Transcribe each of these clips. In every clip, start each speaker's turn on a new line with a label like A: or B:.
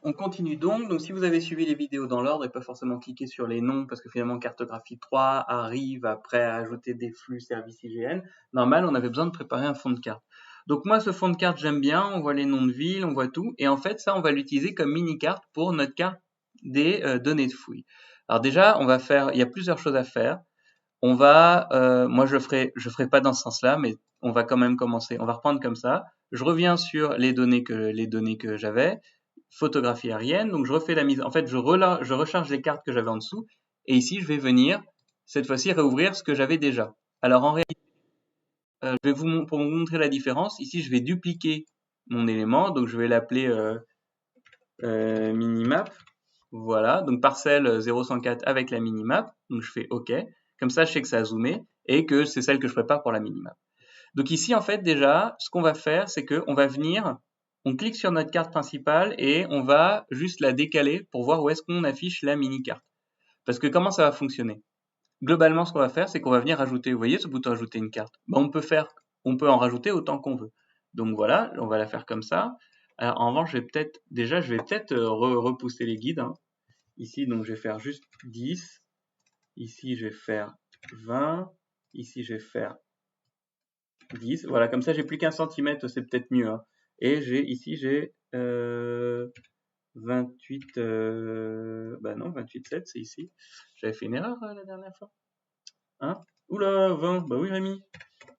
A: On continue donc si vous avez suivi les vidéos dans l'ordre et pas forcément cliquer sur les noms parce que finalement cartographie 3 arrive après à ajouter des flux services IGN, normal on avait besoin de préparer un fond de carte. Donc moi ce fond de carte j'aime bien, on voit les noms de villes, on voit tout et en fait ça on va l'utiliser comme mini-carte pour notre carte des données de fouille. Alors déjà on va faire, il y a plusieurs choses à faire. On va, moi je ferai pas dans ce sens-là, mais on va quand même commencer. On va reprendre comme ça. Je reviens sur les données que j'avais, photographie aérienne. Donc je refais la mise. En fait, je recharge les cartes que j'avais en dessous. Et ici, je vais venir cette fois-ci réouvrir ce que j'avais déjà. Alors en réalité, je vais pour vous montrer la différence. Ici, je vais dupliquer mon élément. Donc je vais l'appeler minimap. Voilà, donc parcelle 0104 avec la minimap, donc je fais OK. Comme ça, je sais que ça a zoomé et que c'est celle que je prépare pour la minimap. Donc ici, en fait, déjà, ce qu'on va faire, c'est qu'on va venir, on clique sur notre carte principale et on va juste la décaler pour voir où est-ce qu'on affiche la mini-carte. Parce que comment ça va fonctionner? Globalement, ce qu'on va faire, c'est qu'on va venir ajouter, vous voyez ce bouton ajouter une carte? Ben, on peut en rajouter autant qu'on veut. Donc voilà, on va la faire comme ça. Alors, en revanche, je vais peut-être repousser les guides, hein. Ici, donc, je vais faire juste 10. Ici, je vais faire 20. Ici, je vais faire 10. Voilà, comme ça, j'ai plus qu'un centimètre, c'est peut-être mieux, hein. Et ici, j'ai 28. Bah non, 28,7, c'est ici. J'avais fait une erreur la dernière fois. Hein? Oula, 20. Bah oui, Rémi.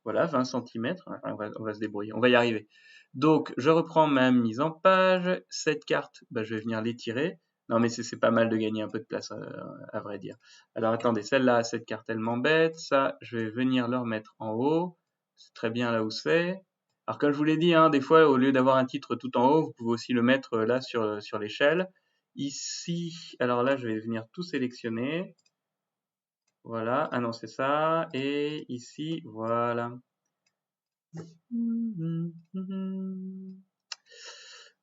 A: Voilà, 20 centimètres. On va se débrouiller. On va y arriver. Donc, je reprends ma mise en page. Cette carte, bah, je vais venir l'étirer. Non, mais c'est pas mal de gagner un peu de place, à vrai dire. Alors, attendez, celle-là, cette carte, elle m'embête. Ça, je vais venir le remettre en haut. C'est très bien là où c'est. Alors, comme je vous l'ai dit, hein, des fois, au lieu d'avoir un titre tout en haut, vous pouvez aussi le mettre là sur l'échelle. Ici, alors là, je vais venir tout sélectionner. Voilà, ah non, c'est ça. Et ici, voilà.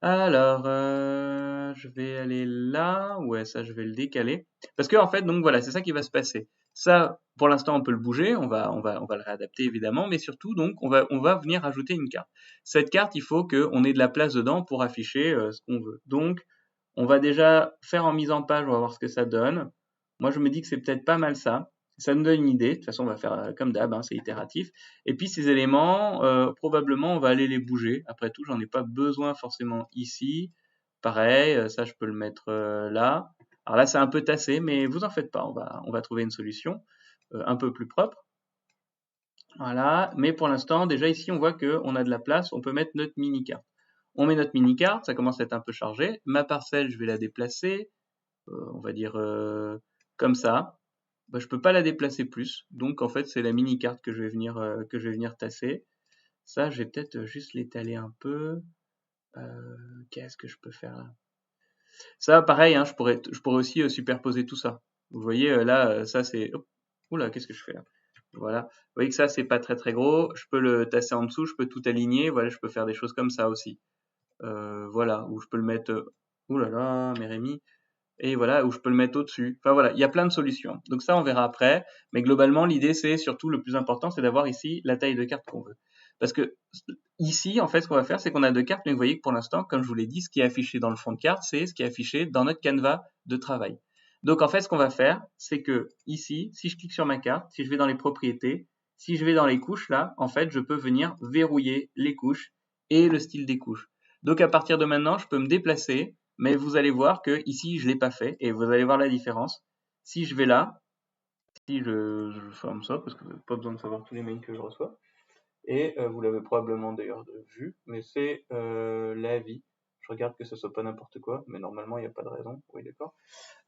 A: Alors, je vais aller là. Ouais, ça, je vais le décaler. Parce que en fait, donc voilà, c'est ça qui va se passer. Ça, pour l'instant, on peut le bouger. On va le réadapter évidemment, mais surtout, donc, on va venir ajouter une carte. Cette carte, il faut qu'on ait de la place dedans pour afficher ce qu'on veut. Donc, on va déjà faire en mise en page. On va voir ce que ça donne. Moi, je me dis que c'est peut-être pas mal ça. Ça nous donne une idée. De toute façon, on va faire comme d'hab, hein, c'est itératif. Et puis ces éléments, probablement, on va aller les bouger. Après tout, j'en ai pas besoin forcément ici. Pareil, ça, je peux le mettre là. Alors là, c'est un peu tassé, mais vous en faites pas. On va trouver une solution un peu plus propre. Voilà. Mais pour l'instant, déjà ici, on voit qu'on a de la place. On peut mettre notre mini-carte. On met notre mini-carte. Ça commence à être un peu chargé. Ma parcelle, je vais la déplacer. On va dire comme ça. Bah, je peux pas la déplacer plus. Donc en fait, c'est la mini carte que je vais venir tasser. Ça, je vais peut-être juste l'étaler un peu. Qu'est-ce que je peux faire là? Ça, pareil, hein, je pourrais aussi superposer tout ça. Vous voyez là, ça c'est. Oula, qu'est-ce que je fais là? Voilà. Vous voyez que ça c'est pas très très gros. Je peux le tasser en dessous, je peux tout aligner. Voilà, je peux faire des choses comme ça aussi. Voilà, ou je peux le mettre. Ouh là là, mais Rémi. Et voilà, où je peux le mettre au-dessus. Enfin voilà, il y a plein de solutions. Donc ça, on verra après. Mais globalement, l'idée, c'est surtout le plus important, c'est d'avoir ici la taille de carte qu'on veut. Parce que ici, en fait, ce qu'on va faire, c'est qu'on a deux cartes, mais vous voyez que pour l'instant, comme je vous l'ai dit, ce qui est affiché dans le fond de carte, c'est ce qui est affiché dans notre canevas de travail. Donc en fait, ce qu'on va faire, c'est que ici, si je clique sur ma carte, si je vais dans les propriétés, si je vais dans les couches, là, en fait, je peux venir verrouiller les couches et le style des couches. Donc à partir de maintenant, je peux me déplacer, mais vous allez voir que ici, je l'ai pas fait et vous allez voir la différence. Si je vais là, si je ferme ça parce que vous n'avez pas besoin de savoir tous les mails que je reçois. Et vous l'avez probablement d'ailleurs vu, mais c'est l'avis. Je regarde que ce soit pas n'importe quoi, mais normalement il n'y a pas de raison. Oui, d'accord.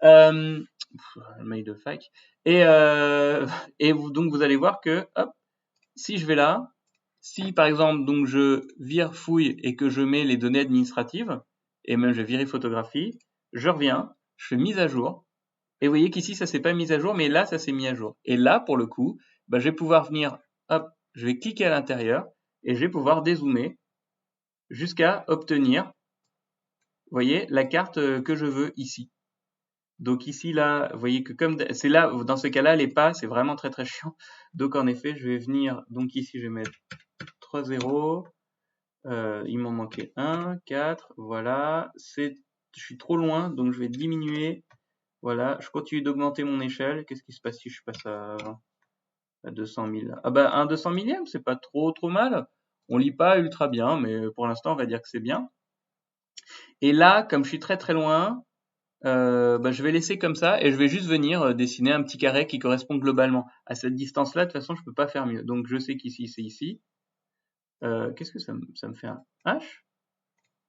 A: Le mail de fac. Donc vous allez voir que, hop, si je vais là, si par exemple donc je vire fouille et que je mets les données administratives, et même je vais virer photographie, je reviens, je fais mise à jour, et vous voyez qu'ici ça s'est pas mis à jour, mais là ça s'est mis à jour. Et là pour le coup, bah, je vais pouvoir venir, hop, je vais cliquer à l'intérieur et je vais pouvoir dézoomer jusqu'à obtenir, vous voyez, la carte que je veux ici. Donc ici là, vous voyez que comme c'est là, dans ce cas-là, les pas, c'est vraiment très très chiant. Donc en effet, je vais venir, donc ici je vais mettre 3 0. Il m'en manquait 1, 4, voilà, c'est je suis trop loin, donc je vais diminuer. Voilà, je continue d'augmenter mon échelle. Qu'est-ce qui se passe si je passe à 200 000? Ah bah, un 200 millième, c'est pas trop mal. On lit pas ultra bien, mais pour l'instant, on va dire que c'est bien. Et là, comme je suis très loin, bah, je vais laisser comme ça et je vais juste venir dessiner un petit carré qui correspond globalement. À cette distance-là, de toute façon, je peux pas faire mieux. Donc, je sais qu'ici, c'est ici. Qu'est-ce que ça me fait un H?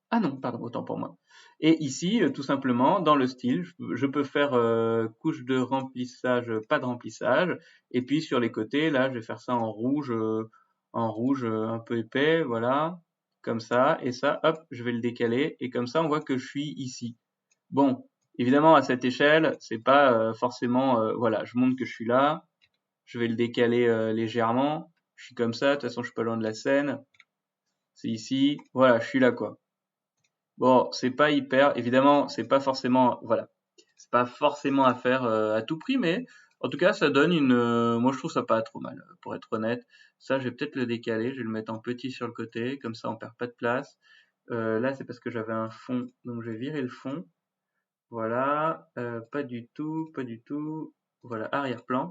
A: Ah non, pardon, autant pour moi. Et ici, tout simplement, dans le style, je peux faire couche de remplissage, pas de remplissage. Et puis sur les côtés, là, je vais faire ça en rouge un peu épais, voilà, comme ça. Et ça, hop, je vais le décaler. Et comme ça, on voit que je suis ici. Bon, évidemment, à cette échelle, c'est pas forcément, voilà, je montre que je suis là. Je vais le décaler légèrement. Je suis comme ça. De toute façon, je suis pas loin de la scène. C'est ici. Voilà, je suis là, quoi. Bon, c'est pas hyper, évidemment, c'est pas forcément, voilà, c'est pas forcément à faire à tout prix, mais en tout cas, ça donne moi je trouve ça pas trop mal, pour être honnête. Ça, je vais peut-être le décaler, je vais le mettre en petit sur le côté, comme ça on perd pas de place. Là, c'est parce que j'avais un fond, donc je vais virer le fond. Voilà, pas du tout, pas du tout. Voilà, arrière-plan.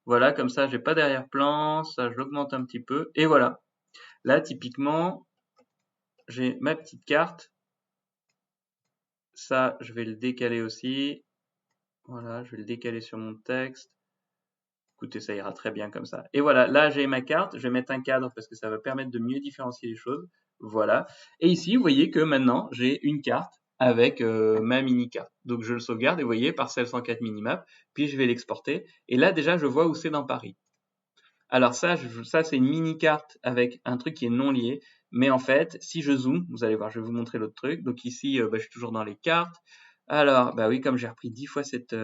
A: Voilà, comme ça, j'ai pas d'arrière-plan, ça, je l'augmente un petit peu, et voilà. Là, typiquement, j'ai ma petite carte. Ça, je vais le décaler aussi. Voilà, je vais le décaler sur mon texte. Écoutez, ça ira très bien comme ça. Et voilà, là j'ai ma carte. Je vais mettre un cadre parce que ça va permettre de mieux différencier les choses. Voilà. Et ici, vous voyez que maintenant, j'ai une carte avec ma mini-carte. Donc je le sauvegarde et vous voyez, parcelle 104 minimap. Puis je vais l'exporter. Et là, déjà, je vois où c'est dans Paris. Alors ça, c'est une mini-carte avec un truc qui est non lié. Mais en fait, si je zoome, vous allez voir, je vais vous montrer l'autre truc. Donc ici, je suis toujours dans les cartes. Alors, bah oui, comme j'ai repris 10 fois cette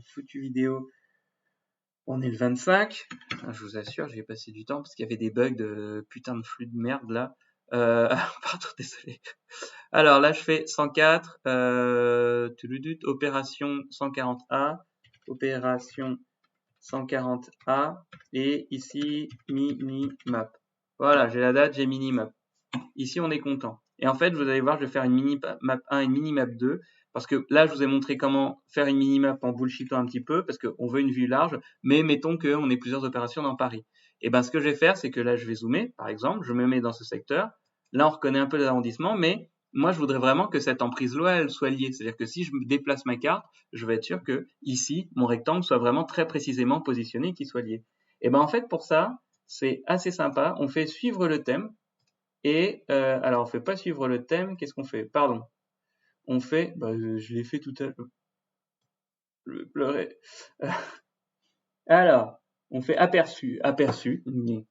A: foutue vidéo, on est le 25. Je vous assure, j'ai passé du temps parce qu'il y avait des bugs de putain de flux de merde là. Pardon, désolé. Alors là, je fais 104, opération 140A, opération 140A, et ici, mini-map. Voilà, j'ai la date, j'ai mini-map. Ici, on est content. Et en fait, vous allez voir, je vais faire une mini-map 1 et une mini-map 2, parce que là, je vous ai montré comment faire une mini-map en bullshitant un petit peu, parce qu'on veut une vue large, mais mettons qu'on ait plusieurs opérations dans Paris. Et ben, ce que je vais faire, c'est que là, je vais zoomer, par exemple, je me mets dans ce secteur. Là, on reconnaît un peu les arrondissements, mais moi, je voudrais vraiment que cette emprise-là, elle soit liée. C'est-à-dire que si je déplace ma carte, je vais être sûr que ici, mon rectangle soit vraiment très précisément positionné, qu'il soit lié. Et ben, en fait, pour ça, c'est assez sympa. On fait suivre le thème. Et alors, on fait pas suivre le thème. Qu'est-ce qu'on fait? Pardon. On fait, bah, je l'ai fait tout à l'heure. Je pleurais. Alors, on fait aperçu,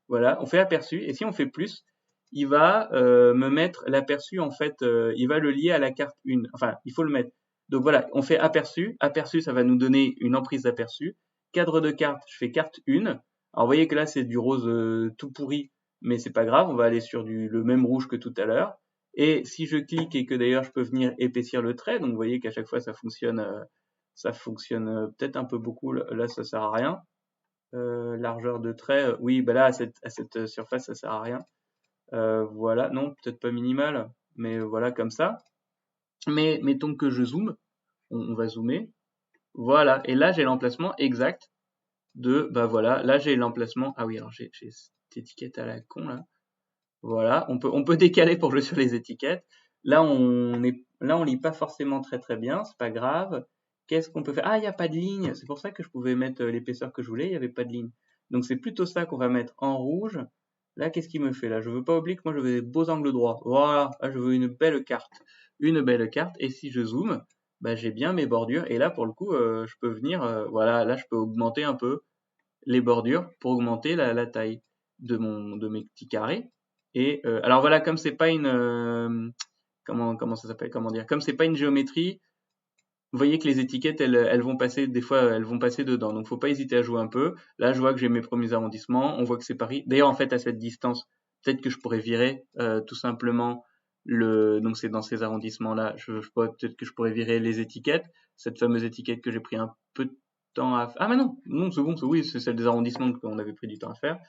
A: voilà, on fait aperçu. Et si on fait plus, il va me mettre l'aperçu, en fait, il va le lier à la carte 1. Enfin, il faut le mettre. Donc voilà, on fait aperçu. Aperçu, ça va nous donner une emprise d'aperçu. Cadre de carte, je fais carte 1. Alors, vous voyez que là, c'est du rose tout pourri, mais c'est pas grave, on va aller sur le même rouge que tout à l'heure. Et si je clique et que d'ailleurs je peux venir épaissir le trait, donc vous voyez qu'à chaque fois ça fonctionne peut-être un peu beaucoup. Là, ça sert à rien. Largeur de trait, oui, bah là, à cette surface, ça sert à rien. Voilà, non, peut-être pas minimal, mais voilà, comme ça. Mais mettons que je zoome, on va zoomer. Voilà, et là, j'ai l'emplacement exact bah voilà, là, j'ai l'emplacement. Ah oui, alors j'ai cette étiquette à la con, là. Voilà, on peut décaler pour jouer sur les étiquettes. Là, on lit pas forcément très bien, c'est pas grave. Qu'est-ce qu'on peut faire? Ah, il n'y a pas de ligne. C'est pour ça que je pouvais mettre l'épaisseur que je voulais, il n'y avait pas de ligne. Donc c'est plutôt ça qu'on va mettre en rouge. Là, qu'est-ce qu'il me fait là? Je veux pas oublier que moi je veux des beaux angles droits. Voilà, là, je veux une belle carte. Une belle carte. Et si je zoome, bah, j'ai bien mes bordures. Et là, pour le coup, je peux venir, voilà, là, je peux augmenter un peu les bordures pour augmenter la taille de mes petits carrés. Et alors voilà, comme c'est pas une comment ça s'appelle, comment dire, comme c'est pas une géométrie, vous voyez que les étiquettes elles vont passer des fois, elles vont passer dedans. Donc faut pas hésiter à jouer un peu. Là, je vois que j'ai mes premiers arrondissements, on voit que c'est Paris. D'ailleurs, en fait, à cette distance, peut-être que je pourrais virer tout simplement donc c'est dans ces arrondissements-là, peut-être que je pourrais virer les étiquettes, cette fameuse étiquette que j'ai pris un peu de temps à faire. Ah mais non, c'est bon, oui, c'est celle des arrondissements qu'on avait pris du temps à faire.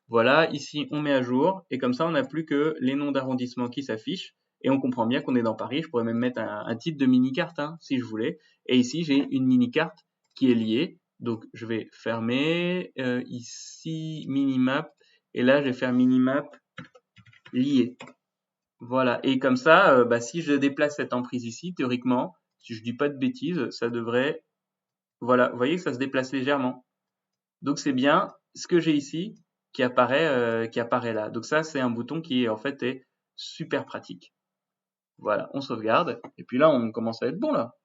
A: Voilà, ici on met à jour, et comme ça on n'a plus que les noms d'arrondissements qui s'affichent, Et on comprend bien qu'on est dans Paris. Je pourrais même mettre un titre de mini-carte, hein, si je voulais. Et ici, j'ai une mini-carte qui est liée. Donc, je vais fermer ici minimap. Et là, je vais faire minimap lié. Voilà. Et comme ça, si je déplace cette emprise ici, théoriquement, si je dis pas de bêtises, ça devrait... Voilà, vous voyez que ça se déplace légèrement. Donc c'est bien ce que j'ai ici qui apparaît là. Donc ça, c'est un bouton qui en fait est super pratique. Voilà, on sauvegarde. Et puis là, on commence à être bon là.